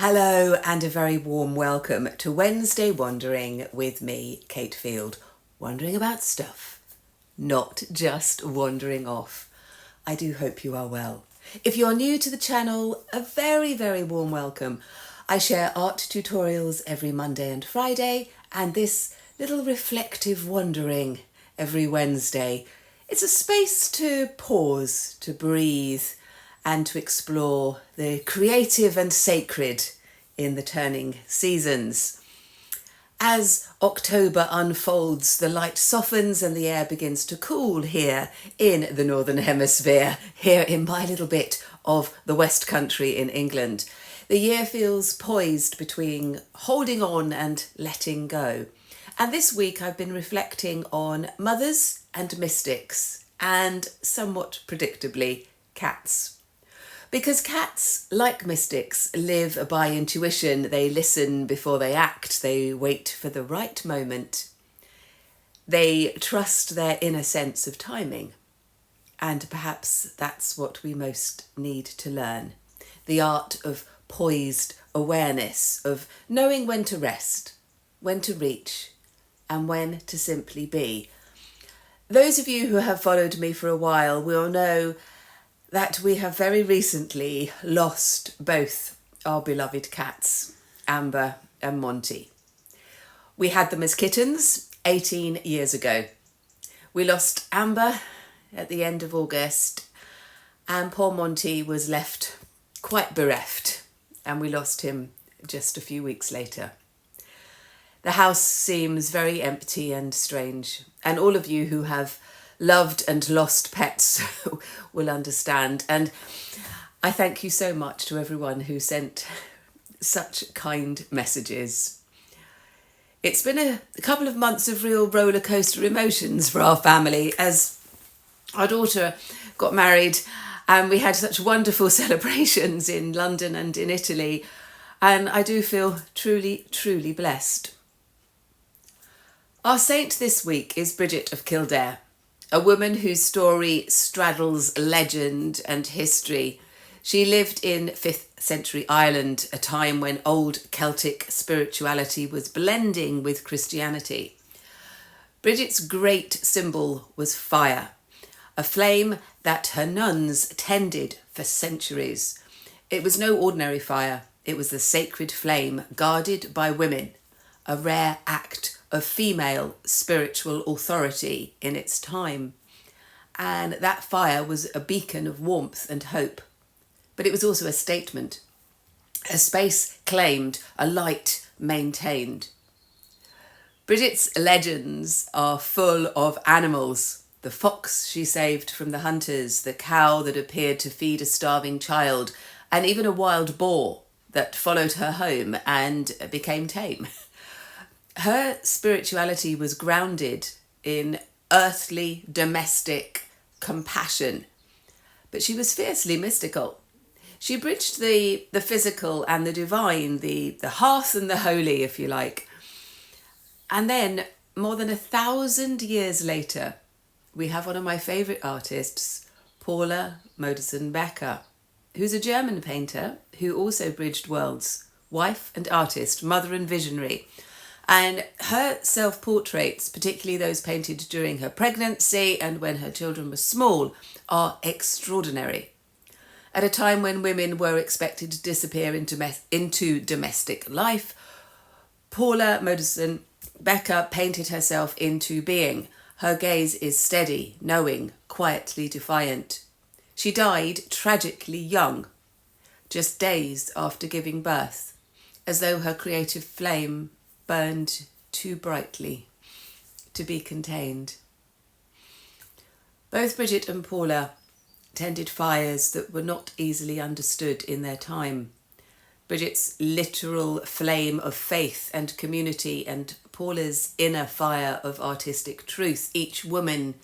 Hello and a very warm welcome to Wednesday Wandering with me, Cate Field. Wandering about stuff, not just wandering off. I do hope you are well. If you're new to the channel, a very, very warm welcome. I share art tutorials every Monday and Friday, and this little reflective wandering every Wednesday. It's a space to pause, to breathe, and to explore the creative and sacred in the turning seasons. As October unfolds, the light softens and the air begins to cool here in the Northern Hemisphere, here in my little bit of the West Country in England. The year feels poised between holding on and letting go. And this week I've been reflecting on mothers and mystics, and somewhat predictably, cats. Because cats, like mystics, live by intuition. They listen before they act. They wait for the right moment. They trust their inner sense of timing. And perhaps that's what we most need to learn. The art of poised awareness, of knowing when to rest, when to reach, and when to simply be. Those of you who have followed me for a while will know that we have very recently lost both our beloved cats, Amber and Monty. We had them as kittens 18 years ago. We lost Amber at the end of August, and poor Monty was left quite bereft, and we lost him just a few weeks later. The house seems very empty and strange, and all of you who have loved and lost pets will understand. And I thank you so much to everyone who sent such kind messages. It's been a couple of months of real roller coaster emotions for our family, as our daughter got married and we had such wonderful celebrations in London and in Italy. And I do feel truly, truly blessed. Our saint this week is Brigid of Kildare, a woman whose story straddles legend and history. She lived in 5th century Ireland, a time when old Celtic spirituality was blending with Christianity. Brigid's great symbol was fire, a flame that her nuns tended for centuries. It was no ordinary fire. It was the sacred flame guarded by women, a rare act of female spiritual authority in its time. And that fire was a beacon of warmth and hope. But it was also a statement, a space claimed, a light maintained. Brigid's legends are full of animals. The fox she saved from the hunters, the cow that appeared to feed a starving child, and even a wild boar that followed her home and became tame. Her spirituality was grounded in earthly, domestic compassion, but she was fiercely mystical. She bridged the physical and the divine, the hearth and the holy, if you like. And then, more than 1,000 years later, we have one of my favourite artists, Paula Modersohn-Becker, who's a German painter who also bridged worlds, wife and artist, mother and visionary. And her self-portraits, particularly those painted during her pregnancy and when her children were small, are extraordinary. At a time when women were expected to disappear into domestic life, Paula Modersohn-Becker painted herself into being. Her gaze is steady, knowing, quietly defiant. She died tragically young, just days after giving birth, as though her creative flame burned too brightly to be contained. Both Brigid and Paula tended fires that were not easily understood in their time. Brigid's literal flame of faith and community, and Paula's inner fire of artistic truth. Each woman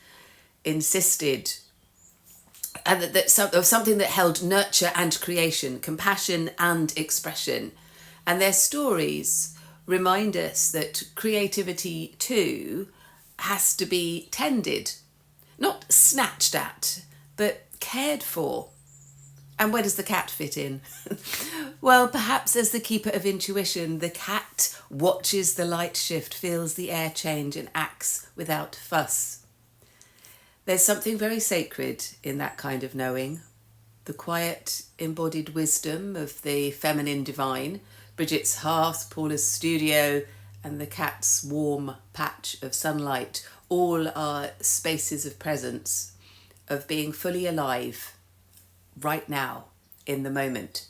insisted of something that held nurture and creation, compassion and expression. And their stories remind us that creativity too has to be tended, not snatched at, but cared for. And where does the cat fit in? Well, perhaps as the keeper of intuition, the cat watches the light shift, feels the air change and acts without fuss. There's something very sacred in that kind of knowing. The quiet, embodied wisdom of the feminine divine, Brigid's hearth, Paula's studio, and the cat's warm patch of sunlight, all are spaces of presence, of being fully alive, right now, in the moment.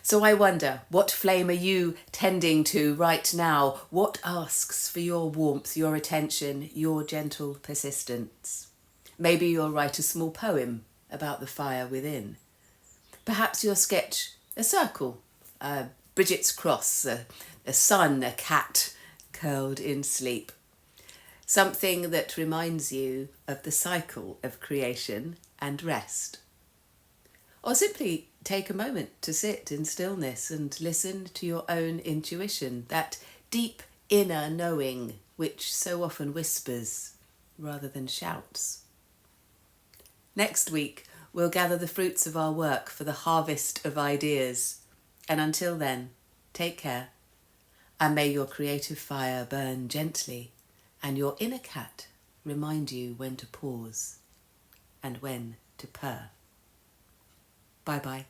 So I wonder, what flame are you tending to right now? What asks for your warmth, your attention, your gentle persistence? Maybe you'll write a small poem about the fire within. Perhaps you'll sketch a circle, Brigid's cross, a sun, a cat curled in sleep. Something that reminds you of the cycle of creation and rest. Or simply take a moment to sit in stillness and listen to your own intuition, that deep inner knowing which so often whispers rather than shouts. Next week, we'll gather the fruits of our work for the harvest of ideas. And until then, take care, and may your creative fire burn gently and your inner cat remind you when to pause and when to purr. Bye-bye.